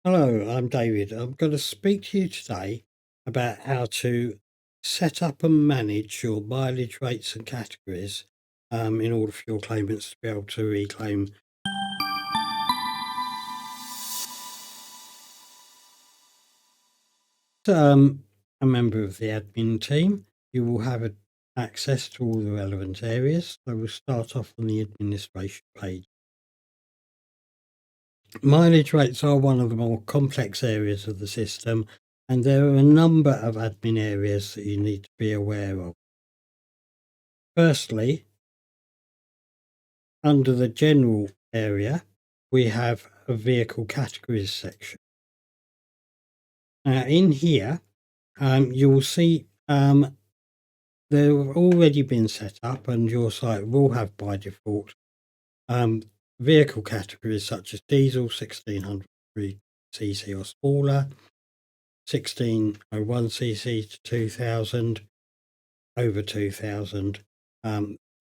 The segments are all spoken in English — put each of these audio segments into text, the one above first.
Hello, I'm David. I'm going to speak to you today about how to set up and manage your mileage rates and categories in order for your claimants to be able to reclaim. A member of the admin team, you will have access to all the relevant areas. So we'll start off on the administration page. Mileage rates are one of the more complex areas of the system, and there are a number of admin areas that you need to be aware of. Firstly, under the general area, we have a vehicle categories section. Now, in here, you will see they've already been set up, and your site will have by default vehicle categories such as diesel 1600 cc or smaller, 1601 cc to 2000, over 2000.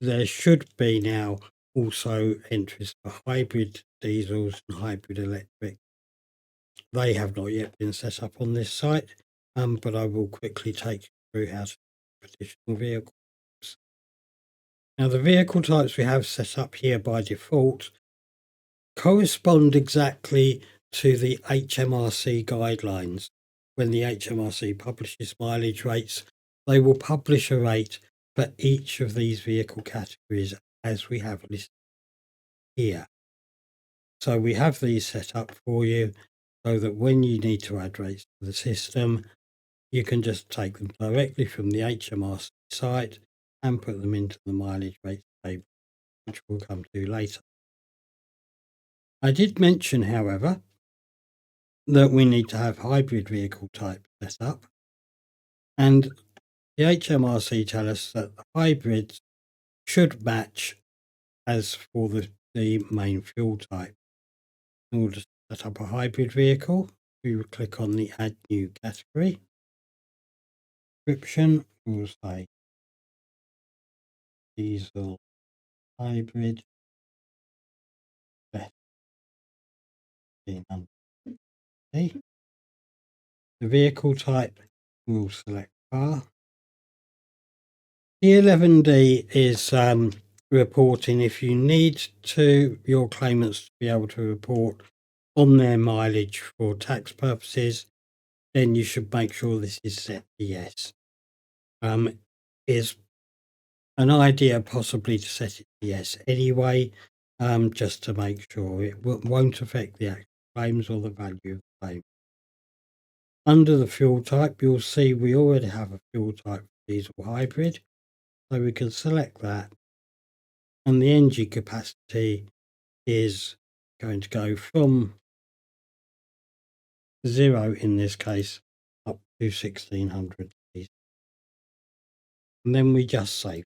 There should be now also entries for hybrid diesels and hybrid electric. They have not yet been set up on this site, but I will quickly take you through how to additional vehicles. Now, the vehicle types we have set up here by default correspond exactly to the HMRC guidelines. When the HMRC publishes mileage rates, they will publish a rate for each of these vehicle categories as we have listed here. So we have these set up for you so that when you need to add rates to the system, you can just take them directly from the HMRC site and put them into the mileage rate table, which we'll come to later. I did mention, however, that we need to have hybrid vehicle type set up, and the HMRC tell us that the hybrids should match as for the main fuel type. In order to set up a hybrid vehicle, we will click on the Add New Category. Description will say diesel hybrid 1500. The vehicle type will select car. The 11D is reporting if you need your claimants to be able to report on their mileage for tax purposes, then you should make sure this is set to yes. Is an idea possibly to set it to yes anyway, just to make sure it won't affect the actual claims or the value of the claim. Under the fuel type, you'll see we already have a fuel type diesel hybrid, so we can select that. And the engine capacity is going to go from 0 in this case up to 1600. And then we just save.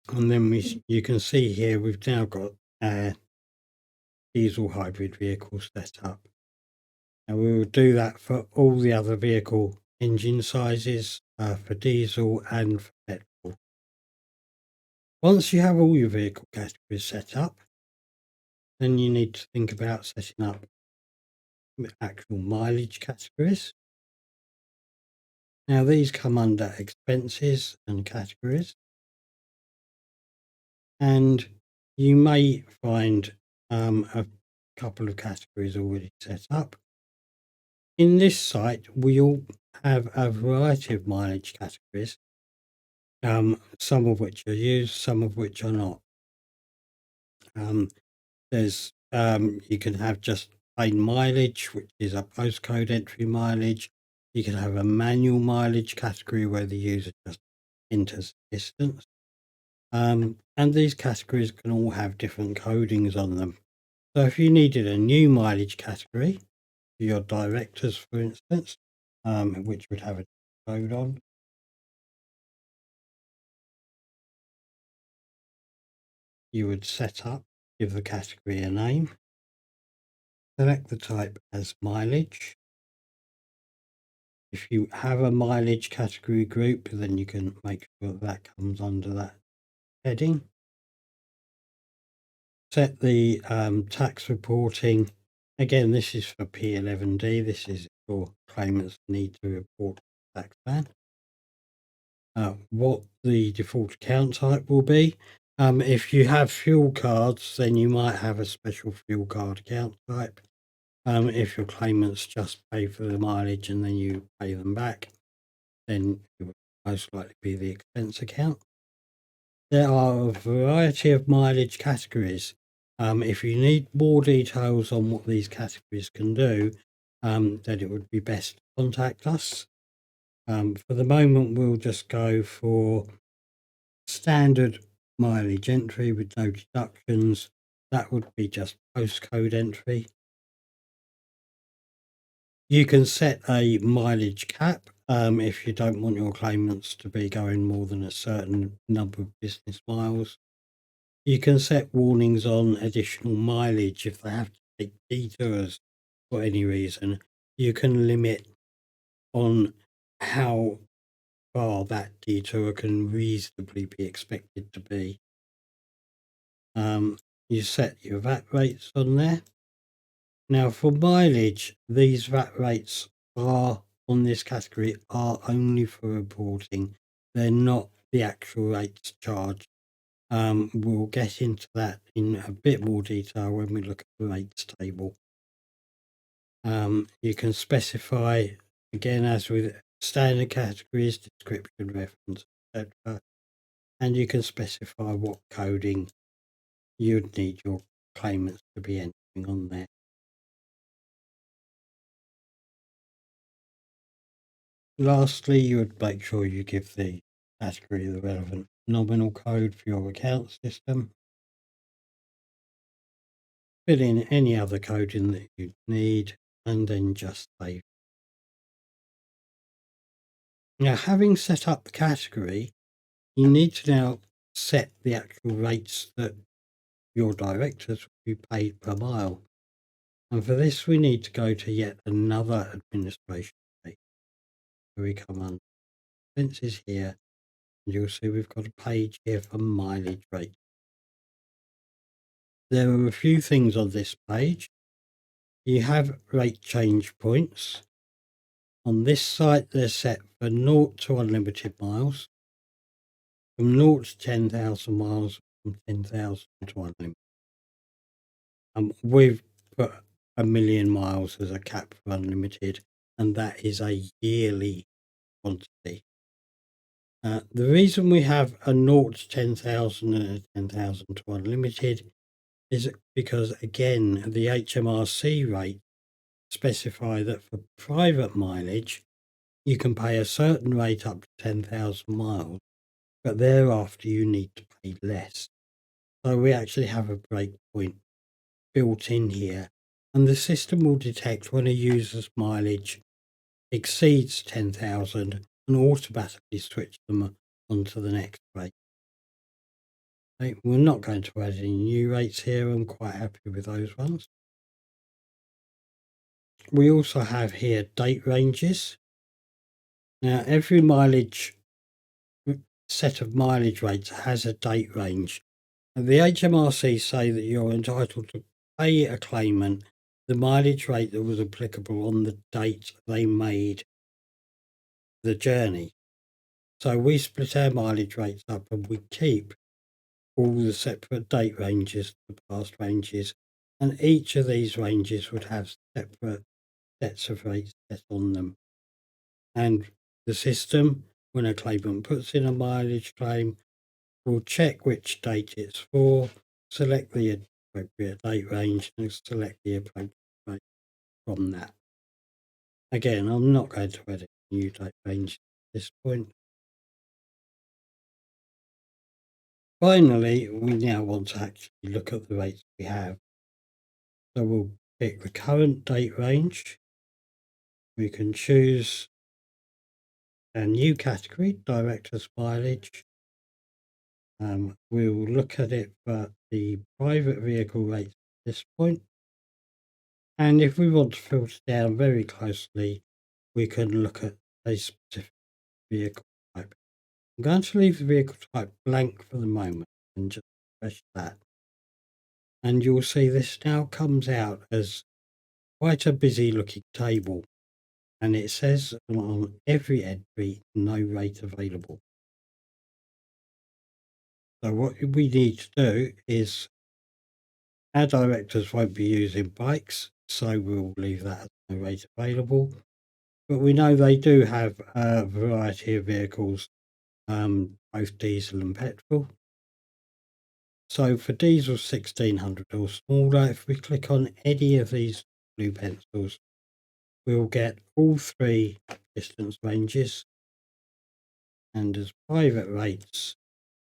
And then you can see here we've now got our diesel hybrid vehicle set up. And we will do that for all the other vehicle engine sizes, for diesel and for petrol. Once you have all your vehicle categories set up, then you need to think about setting up actual mileage categories. Now, these come under expenses and categories, and you may find a couple of categories already set up. In this site, we all have a variety of mileage categories, some of which are used, some of which are not. You can have just plain mileage, which is a postcode entry mileage. You can have a manual mileage category where the user just enters distance. And these categories can all have different codings on them. So if you needed a new mileage category for your directors, for instance, which would have a code on, you would set up, give the category a name, select the type as mileage. If you have a mileage category group, then you can make sure that comes under that heading. set the tax reporting. Again, this is for P11D. This is for claimants need to report tax man. What the default account type will be. If you have fuel cards, then you might have a special fuel card account type. If your claimants just pay for the mileage and then you pay them back, then it would most likely be the expense account. There are a variety of mileage categories. If you need more details on what these categories can do, then it would be best to contact us. For the moment, we'll just go for standard mileage entry with no deductions. That would be just postcode entry. You can set a mileage cap if you don't want your claimants to be going more than a certain number of business miles. You can set warnings on additional mileage if they have to take detours for any reason. You can limit on how far that detour can reasonably be expected to be. You set your VAT rates on there. Now, for mileage, these VAT rates are on this category are only for reporting. They're not the actual rates charged. We'll get into that in a bit more detail when we look at the rates table. You can specify, again, as with standard categories, description, reference, etc. And you can specify what coding you'd need your claimants to be entering on there. Lastly, you would make sure you give the category the relevant nominal code for your account system. Fill in any other coding that you need and then just save. Now, having set up the category, you need to now set the actual rates that your directors will be paid per mile. And for this, we need to go to yet another administration page. So we come on expenses here, and you'll see we've got a page here for mileage rate. There are a few things on this page. You have rate change points. On this site, they're set for 0 to unlimited miles, from 0 to 10,000 miles, from 10,000 to unlimited. We've put 1,000,000 miles as a cap for unlimited, and that is a yearly quantity. The reason we have a 0 to 10,000 and a 10,000 to unlimited is because, again, the HMRC rate specify that for private mileage, you can pay a certain rate up to 10,000 miles, but thereafter you need to pay less. So we actually have a breakpoint built in here, and the system will detect when a user's mileage exceeds 10,000 and automatically switch them onto the next rate. Okay, we're not going to add any new rates here. I'm quite happy with those ones. We also have here date ranges. Now, every mileage set of mileage rates has a date range. And the HMRC say that you're entitled to pay a claimant the mileage rate that was applicable on the date they made the journey. So we split our mileage rates up and we keep all the separate date ranges, the past ranges, and each of these ranges would have separate sets of rates set on them. And the system, when a claimant puts in a mileage claim, will check which date it's for, select the appropriate date range, and select the appropriate rate from that. Again, I'm not going to edit new date range at this point. Finally, we now want to actually look at the rates we have. So we'll pick the current date range. We can choose a new category, director's mileage. We'll look at it for the private vehicle rates at this point. And if we want to filter down very closely, we can look at a specific vehicle type. I'm going to leave the vehicle type blank for the moment and just refresh that. And you'll see this now comes out as quite a busy looking table, and it says on every entry, no rate available. So what we need to do is, our directors won't be using bikes, so we'll leave that as no rate available. But we know they do have a variety of vehicles, both diesel and petrol. So for diesel 1600 or smaller, if we click on any of these blue pencils, we'll get all three distance ranges. And as private rates,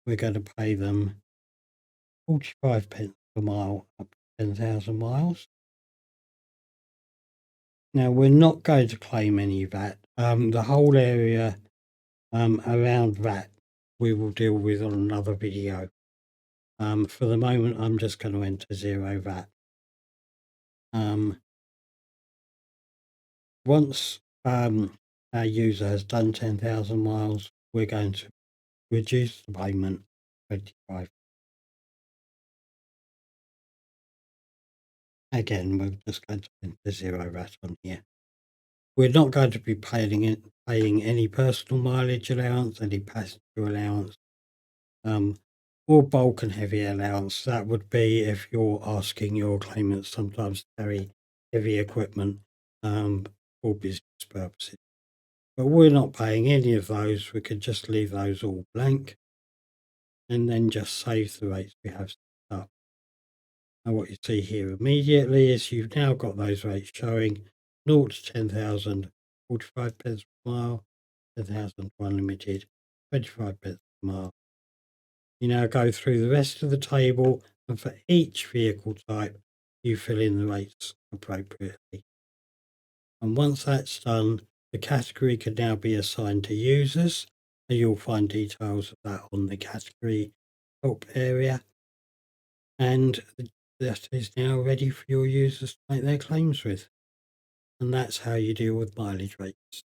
we're going to pay them 45 pence per mile up to 10,000 miles. Now, we're not going to claim any VAT. The whole area around VAT we will deal with on another video. For the moment, I'm just going to enter zero VAT. Once our user has done 10,000 miles, we're going to reduce the payment 25. Again, we're just going to enter zero VAT on here. We're not going to be paying any personal mileage allowance, any passenger allowance, or bulk and heavy allowance. That would be if you're asking your claimants sometimes to carry heavy equipment for business purposes. But we're not paying any of those. We can just leave those all blank and then just save the rates we have set up. And what you see here immediately is you've now got those rates showing 0 to 10,000, 45 pence per mile, 10,000 for unlimited, 25 pence per mile. You now go through the rest of the table, and for each vehicle type, you fill in the rates appropriately. And once that's done, the category can now be assigned to users, and you'll find details of that on the category help area. And that is now ready for your users to make their claims with. And that's how you deal with mileage rates.